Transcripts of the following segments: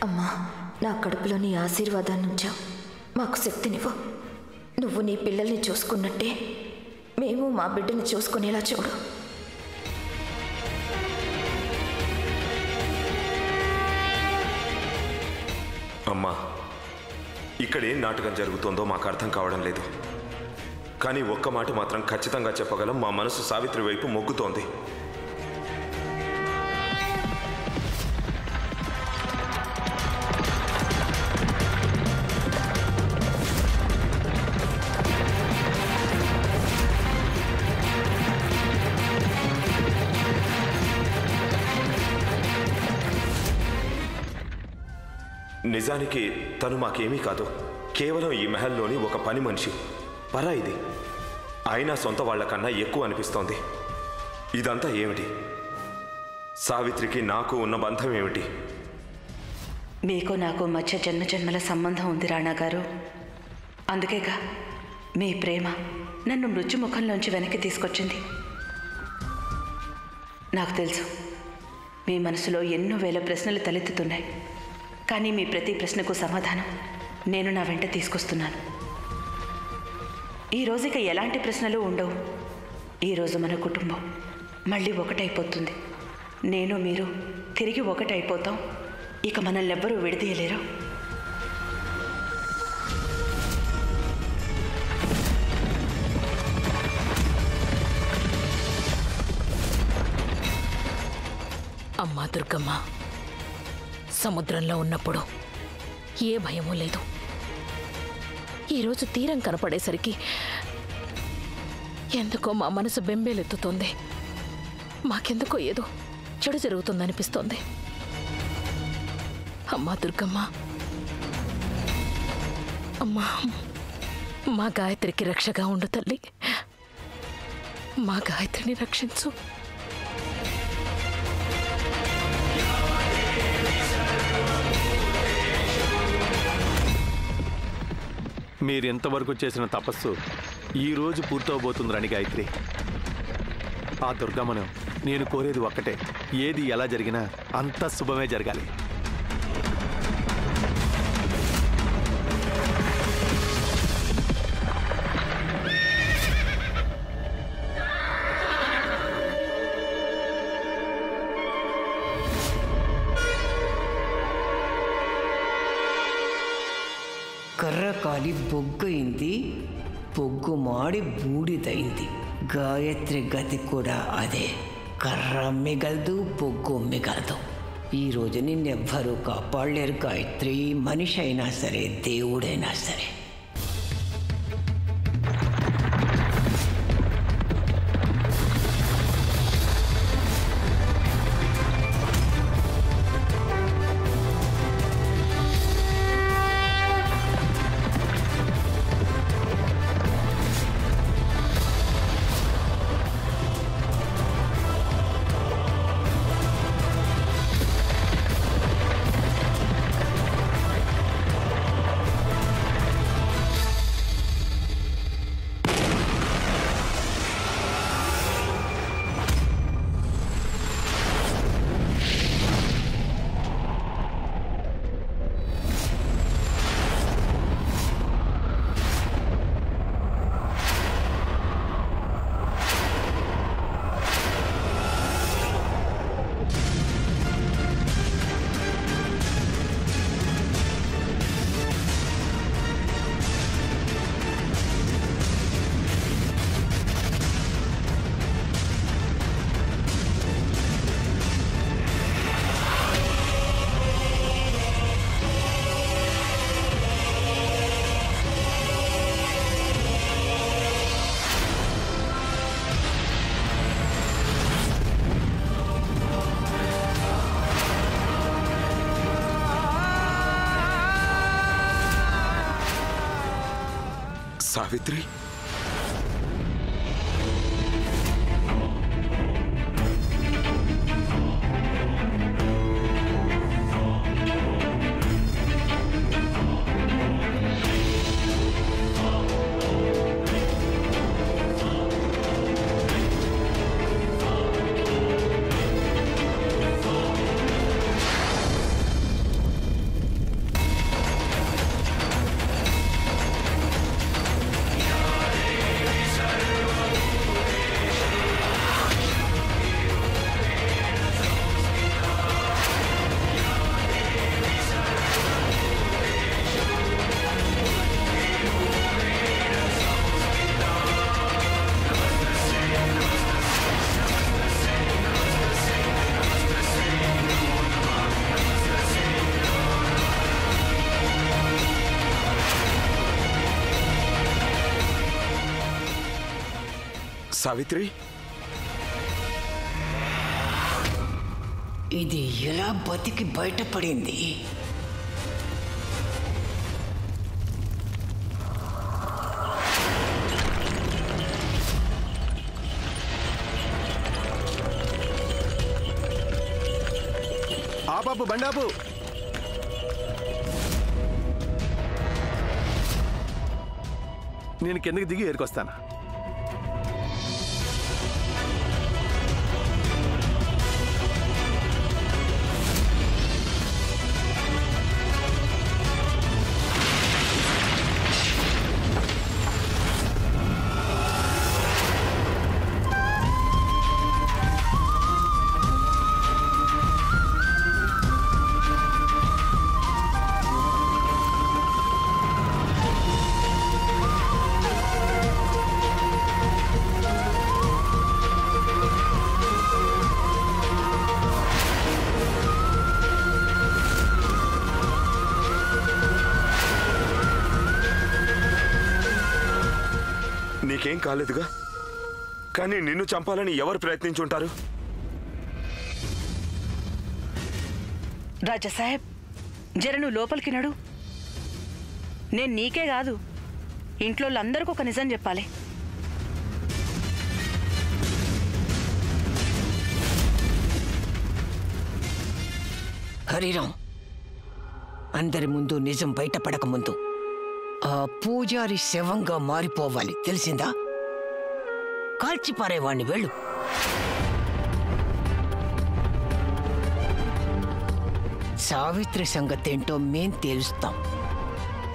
అమ్మా, నా కడుపులో నీ ఆశీర్వాదాన్ని ఉంచావు. మాకు శక్తినివ్వు. నువ్వు నీ పిల్లల్ని చూసుకున్నట్టే మేము మా బిడ్డని చూసుకునేలా చూడు. అమ్మా, ఇక్కడ ఏం నాటకం జరుగుతుందో మాకు అర్థం కావడం లేదు. కానీ ఒక్క మాట మాత్రం ఖచ్చితంగా చెప్పగలం, మా మనసు సావిత్రి వైపు మొగ్గుతోంది. నిజానికి తను మాకేమీ కాదు, కేవలం ఈ మహల్లోని ఒక పని మనిషి, పరాయిది. అయినా సొంత వాళ్లకన్నా ఎక్కువ అనిపిస్తోంది. ఇదంతా ఏమిటి? సావిత్రికి నాకు ఉన్న బంధం ఏమిటి? మీకు నాకు మధ్య జన్మజన్మల సంబంధం ఉంది రాణా గారు. అందుకేగా మీ ప్రేమ నన్ను మృత్యుముఖంలోంచి వెనక్కి తీసుకొచ్చింది. నాకు తెలుసు మీ మనసులో ఎన్నో వేల ప్రశ్నలు తలెత్తుతున్నాయి. కానీ మీ ప్రతి ప్రశ్నకు సమాధానం నేను నా వెంట తీసుకొస్తున్నాను. ఈరోజు ఇక ఎలాంటి ప్రశ్నలు ఉండవు. ఈరోజు మన కుటుంబం మళ్ళీ ఒకటైపోతుంది. నేను మీరు తిరిగి ఒకటైపోతాం. ఇక మనల్ని ఎవ్వరూ విడదీయలేరు. అమ్మా దుర్గమ్మ, సముద్రంలో ఉన్నప్పుడు ఏ భయమూ లేదు. ఈరోజు తీరం కనపడేసరికి ఎందుకో మా మనసు బెంబేలెత్తుతోంది. మాకెందుకో ఏదో చెడు జరుగుతుందనిపిస్తోంది. అమ్మా దుర్గమ్మ, అమ్మా, మా గాయత్రికి రక్షగా ఉండు తల్లి. మా గాయత్రిని రక్షించు. మీరెంతవరకు చేసిన తపస్సు ఈరోజు పూర్తవబోతుంది రాణి గాయత్రి. ఆ దుర్గమ్మను నేను కోరేది ఒక్కటే, ఏది ఎలా జరిగినా అంతా శుభమే జరగాలి. కర్ర కాలి బొగ్గయింది, బొగ్గు మాడి బూడిదైంది. గాయత్రి గతి కూడా అదే. కర్ర మిగలదు, బొగ్గు మిగలదు. ఈరోజు నిన్నెవ్వరూ కాపాడలేరు గాయత్రి. మనిషి అయినా సరే, దేవుడైనా సరే. సావిత్రి, సావిత్రి, ఇది ఎలా బతికి బయటపడింది? ఆపాపు, బండాపు. నేను కిందకి దిగి ఏరుకొస్తాను. నీకేం కాలేదుగా, కానీ నిన్ను చంపాలని ఎవరు ప్రయత్నించుంటారు? రాజా సాహెబ్, జర నువ్వు లోపలికి నడు. నేను నీకే కాదు, ఇంట్లో అందరికీ ఒక నిజం చెప్పాలి. హరిరాం, అందరి ముందు నిజం బయటపడక ముందు ఆ పూజారి శవంగా మారిపోవాలి, తెలిసిందా? కాల్చిపారేవాణ్ణి, వెళ్ళు. సావిత్రి సంగతేంటో మేం తేలుస్తాం.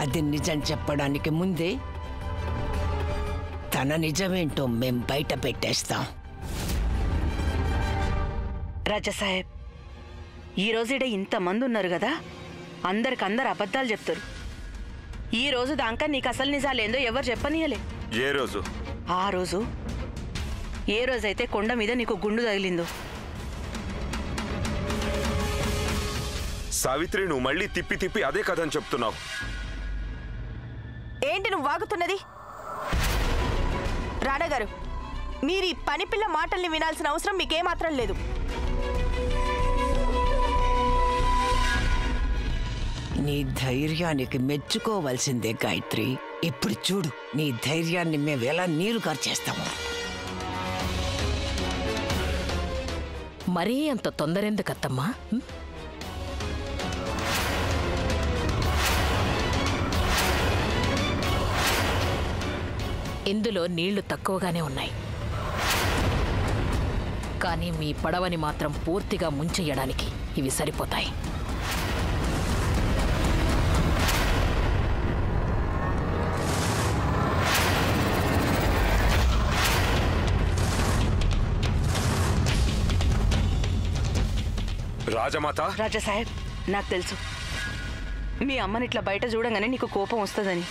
అది నిజం చెప్పడానికి ముందే తన నిజమేంటో మేం బయట పెట్టేస్తాం. రాజా సాహెబ్, ఈరోజుడ ఇంతమంది ఉన్నారు కదా, అందరికందరు అబద్ధాలు చెప్తారు. ఈ రోజు దాకా నీకు అసలు నిజాలేందో ఎవరు చెప్పనీయలే. ఏ రోజు? ఆ రోజు, ఏ రోజైతే కొండ మీద నీకు గుండు తగిలిందో. సావిత్రి, నువ్వు మళ్ళీ తిప్పి తిప్పి అదే కథని చెప్తున్నావు. ఏంటి నువ్వు వాగుతున్నది? రాణా గారు, మీరు ఈ పనిపిల్ల మాటల్ని వినాల్సిన అవసరం మీకేమాత్రం లేదు. నీ ధైర్యానికి మెచ్చుకోవాల్సిందే గాయత్రి. ఇప్పుడు చూడు, నీ ధైర్యాన్ని మేము ఎలా నీరు కార్చేస్తాము. మరీ అంత తొందరెందుకత్తమ్మా? ఇందులో నీళ్లు తక్కువగానే ఉన్నాయి, కానీ మీ పడవని మాత్రం పూర్తిగా ముంచెయ్యడానికి ఇవి సరిపోతాయి. రాజమాత. రాజా సాహెబ్, నాకు తెలుసు మీ అమ్మని ఇట్లా బయట చూడంగానే నీకు కోపం వస్తుందని.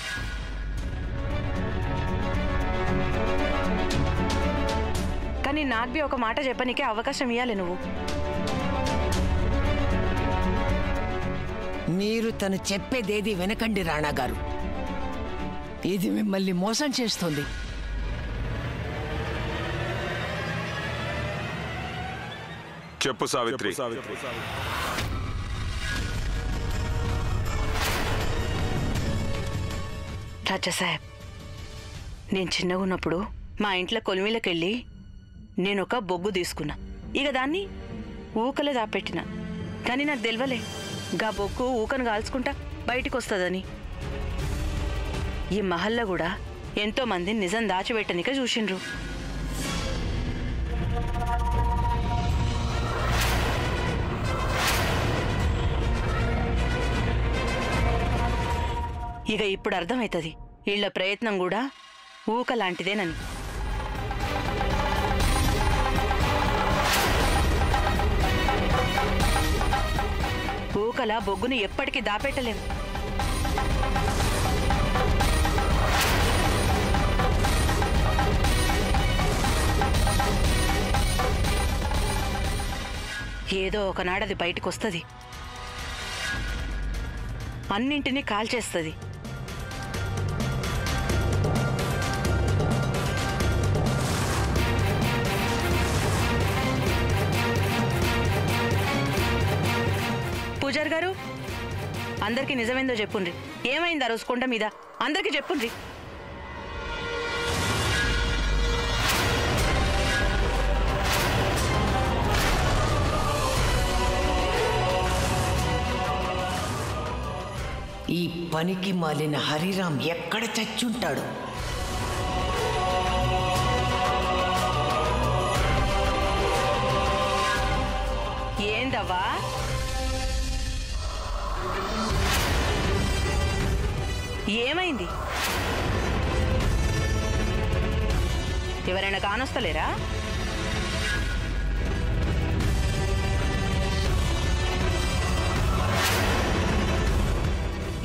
కానీ నాకు ఒక మాట చెప్పనీకే అవకాశం ఇవ్వాలి నువ్వు. మీరు తను చెప్పేదేది వినకండి రాణా గారు, ఇది మిమ్మల్ని మోసం చేస్తుంది. చెప్పు సావిత్రి. రాజా సాహెబ్, నేను చిన్నగా ఉన్నప్పుడు మా ఇంట్లో కొలిమిలకెళ్ళి నేను ఒక బొగ్గు తీసుకున్నా. ఇక దాన్ని ఊకలే దాపెట్టిన, కానీ నాకు తెలియలే గా బొగ్గు ఊకను కాల్చుకుంటా బయటికి వస్తుందని. ఈ మహల్లో కూడా ఎంతో మంది నిజం దాచిపెట్టనిక చూసిండ్రు. ఇక ఇప్పుడు అర్థమవుతుంది వీళ్ళ ప్రయత్నం కూడా ఊక లాంటిదేనని. ఊకల బొగ్గును ఎప్పటికీ దాపెట్టలేం. ఏదో ఒకనాడది బయటకు వస్తుంది, అన్నింటినీ కాల్చేస్తుంది. పూజారి గారు, అందరికీ నిజమేందో చెప్పుండ్రి. ఏమైంది ఆ రోజు కొండ మీద? అందరికీ చెప్పుండ్రి. ఈ పనికి మాలిన హరిరామ్ ఎక్కడ చచ్చుంటాడు? ఏందవ్వా? ఏమైంది? ఎవరైనా కానొస్తలేరా?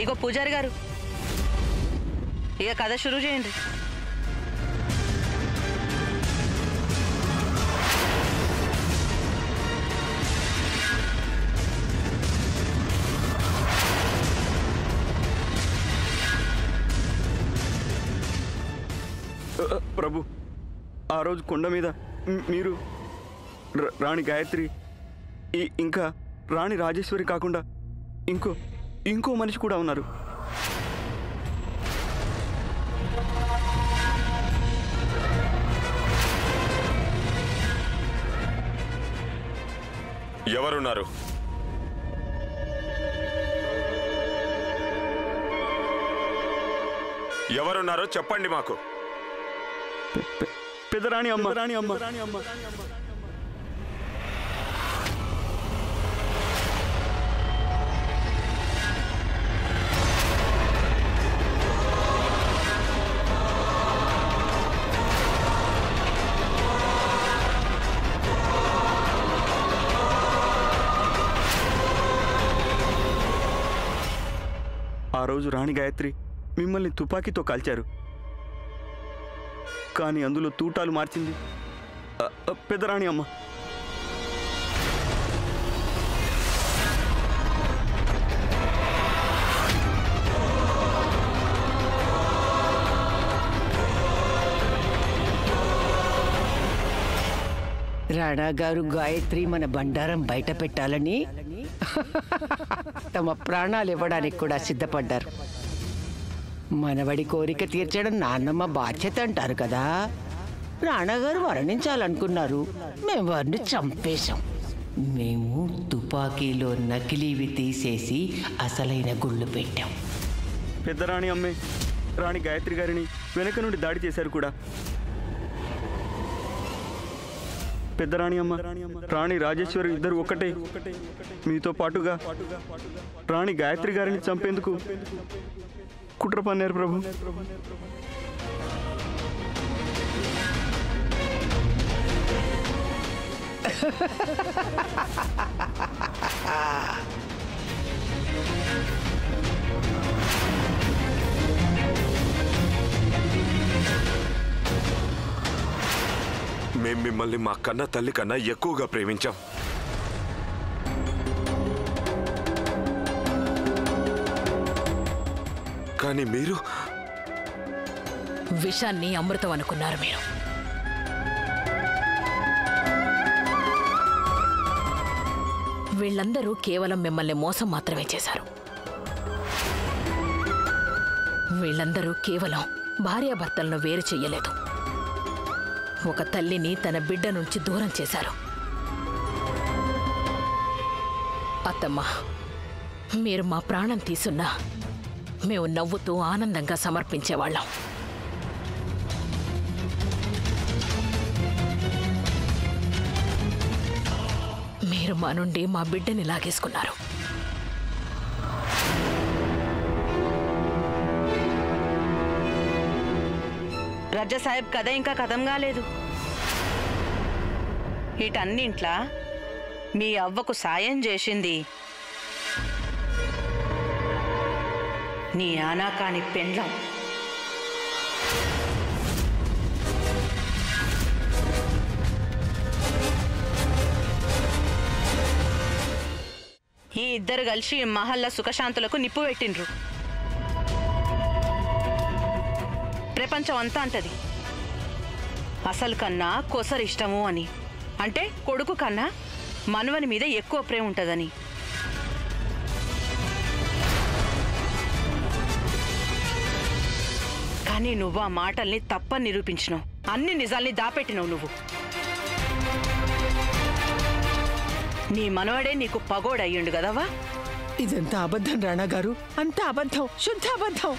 ఇగో పూజారి గారు, ఇక కథ షురూ చేయండి. ప్రభు, ఆ రోజు కొండ మీద మీరు రాణి గాయత్రి ఇంకా రాణి రాజేశ్వరి కాకుండా ఇంకో మనిషి కూడా ఉన్నారు. ఎవరున్నారు? ఎవరున్నారో చెప్పండి మాకు. పెద్దరాణి అమ్మ. ఆ రోజు రాణి గాయత్రి మిమ్మల్ని తుపాకీతో కాల్చారు, కానీ అందులో తూటాలు మార్చింది పెద్దరాణి అమ్మ. రాణా గారు గాయత్రి మన బండారం బయట పెట్టాలని తమ ప్రాణాలు ఇవ్వడానికి కూడా సిద్ధపడ్డారు. మనవడి కోరిక తీర్చడం నాన్నమ్మ బాధ్యత అంటారు కదా. రాణాగారు మరణించాలనుకున్నారు, మేము వారిని చంపేశాం. మేము తుపాకీలో నకిలీవి తీసేసి అసలైన గుళ్ళు పెట్టాం. పెద్దరాణి అమ్మే రాణి గాయత్రి గారిని వెనక నుండి దాడి చేశారు కూడా. పెద్దరాణి అమ్మ, రాణి రాజేశ్వరి ఇద్దరు ఒకటే. మీతో పాటుగా రాణి గాయత్రి గారిని చంపేందుకు కుట్ర పన్నారు ప్రభు. మేము మిమ్మల్ని మా కన్న తల్లి కన్నా ఎక్కువగా ప్రేమించాం. కానీ మీరు విషాన్ని అమృతం అనుకున్నారు. మీరు వీళ్ళందరూ కేవలం మిమ్మల్ని మోసం మాత్రమే చేశారు. వీళ్ళందరూ కేవలం భార్యాభర్తలను వేరు చెయ్యలేదు, ఒక తల్లిని తన బిడ్డ నుంచి దూరం చేశారు. అత్తమ్మ, మీరు మా ప్రాణం తీసున్నా మేము నవ్వుతూ ఆనందంగా సమర్పించేవాళ్ళం. మీరు మా నుండి మా బిడ్డని లాగేసుకున్నారు. రజా సాహెబ్ కథ ఇంకా కథం కాలేదు. వీటన్నింట్లా మీ అవ్వకు సాయం చేసింది నీ ఆనాకాని పెండ్లం. ఈ ఇద్దరు కలిసి మహల్లా సుఖశాంతులకు నిప్పు పెట్టిండ్రు. ప్రపంచం అంతా అంటది అసలు కన్నా కొసరిష్టము అని. అంటే కొడుకు కన్నా మనవని మీద ఎక్కువ ప్రేమ ఉంటుందని. కానీ నువ్వు ఆ మాటల్ని తప్పని నిరూపించినావు. అన్ని నిజాల్ని దాపెట్టినావు నువ్వు. నీ మనవడే నీకు పగోడయ్యుండు కదవా? ఇదంతా అబద్ధం రాణా గారు, అంతా అబద్ధం, శుద్ధ అబద్ధం.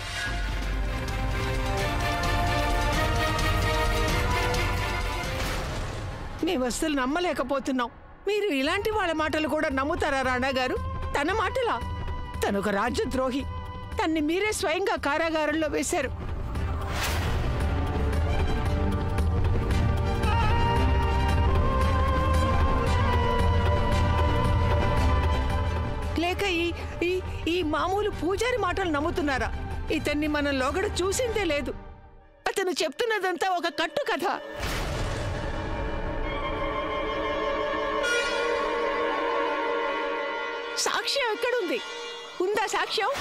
మేము అస్సలు నమ్మలేకపోతున్నాం. మీరు ఇలాంటి వాళ్ళ మాటలు కూడా నమ్ముతారా రాణా గారు? తన మాటలా? తనొక రాజ్యద్రోహి. తన్ని మీరే స్వయంగా కారాగారంలో వేశారు. లేక ఈ మామూలు పూజారి మాటలు నమ్ముతున్నారా? ఇతన్ని మనం లోగడ చూసిందే లేదు. అతను చెప్తున్నదంతా ఒక కట్టు కథ. సాక్ష్యం ఎక్కడుంది? ఉందా సాక్ష్యం?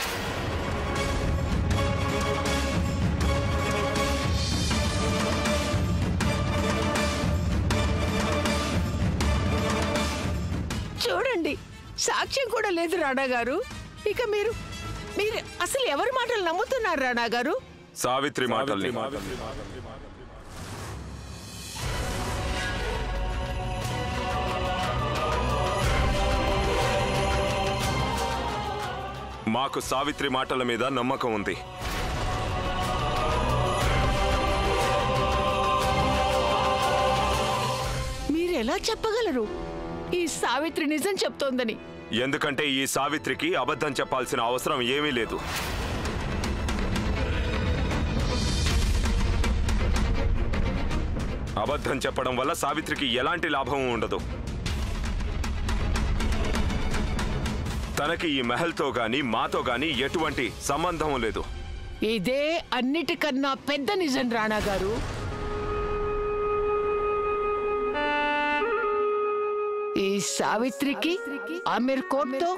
చూడండి, సాక్ష్యం కూడా లేదు రాణా గారు. ఇక మీరు అసలు ఎవరి మాటలు నమ్ముతున్నారు రాణా గారు? సావిత్రి మాటల్ని. మాకు సావిత్రి మాటల మీద నమ్మకం ఉంది. మీరు ఎలా చెప్పగలరు ఈ సావిత్రి నిజం చెప్తోందని? ఎందుకంటే ఈ సావిత్రికి అబద్ధం చెప్పాల్సిన అవసరం ఏమీ లేదు. అబద్ధం చెప్పడం వల్ల సావిత్రికి ఎలాంటి లాభం ఉండదు. తనకి ఈ మహల్తో గాని మాతో గాని ఎటువంటి సంబంధం లేదు. ఇదే అన్నిటికన్నా పెద్ద నిజం రాణా గారు. ఈ సావిత్రికి ఆమిర్ కోర్ట్తో,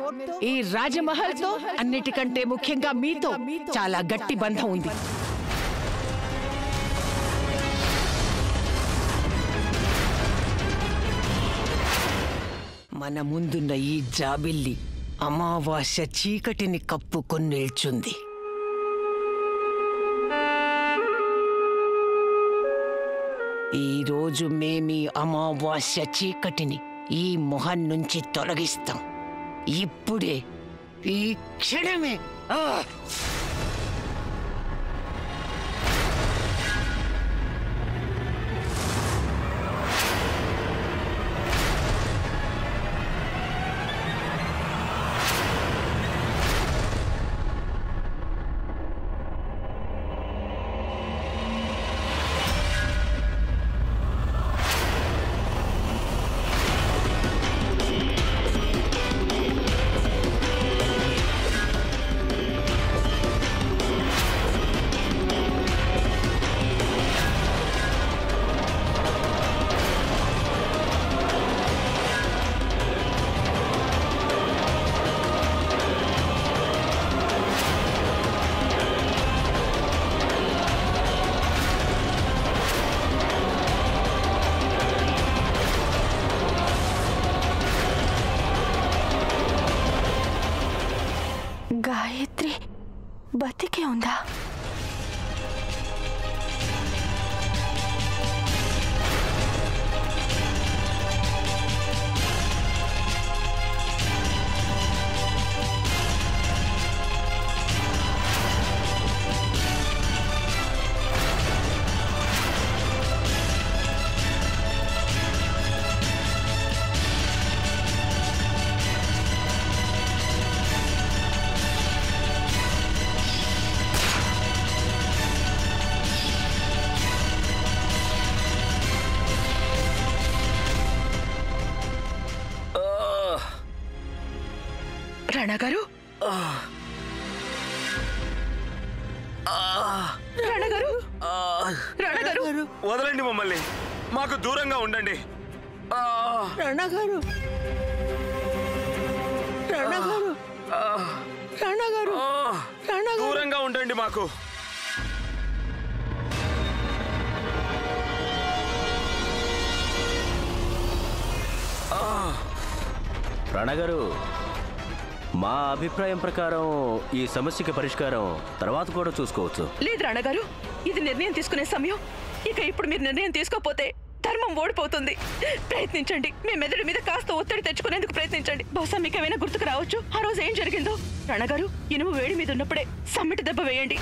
ఈ రాజమహల్తో, అన్నిటికంటే ముఖ్యంగా మీతో చాలా గట్టి బంధం ఉంది. మన ముందున్న ఈ జాబిల్లి అమావాస్య చీకటిని కప్పుకొని నిల్చుంది. ఈరోజు మేమీ అమావాస్య చీకటిని ఈ మొహం నుంచి తొలగిస్తాం. ఇప్పుడే, ఈ క్షణమే. గాయత్రి బతికే ఉందా? రాణా గారు, రాణా గారు, రాణా గారు, వదలండి మమ్మల్ని, మాకు దూరంగా ఉండండి. రాణా గారు, రాణా గారు, రాణా గారు, రాణా గారు, దూరంగా ఉండండి మాకు. రాణా గారు, మా అభిప్రాయం ప్రకారం ఈ సమస్యకి పరిష్కారం తర్వాత కూడా చూసుకోవచ్చు. లేదు రాణగారు, ఇది నిర్ణయం తీసుకునే సమయం. ఇక ఇప్పుడు మీరు నిర్ణయం తీసుకోకపోతే ధర్మం ఓడిపోతుంది. ప్రయత్నించండి, మీ మెదడు మీద కాస్త ఒత్తిడి తెచ్చుకునేందుకు ప్రయత్నించండి. బహుశా మీకు ఏమైనా గుర్తుకు రావచ్చు ఆ రోజు ఏం జరిగిందో. రాణగారు, ఇనుము వేడి మీద ఉన్నప్పుడే సమ్మిటి దెబ్బ వేయండి.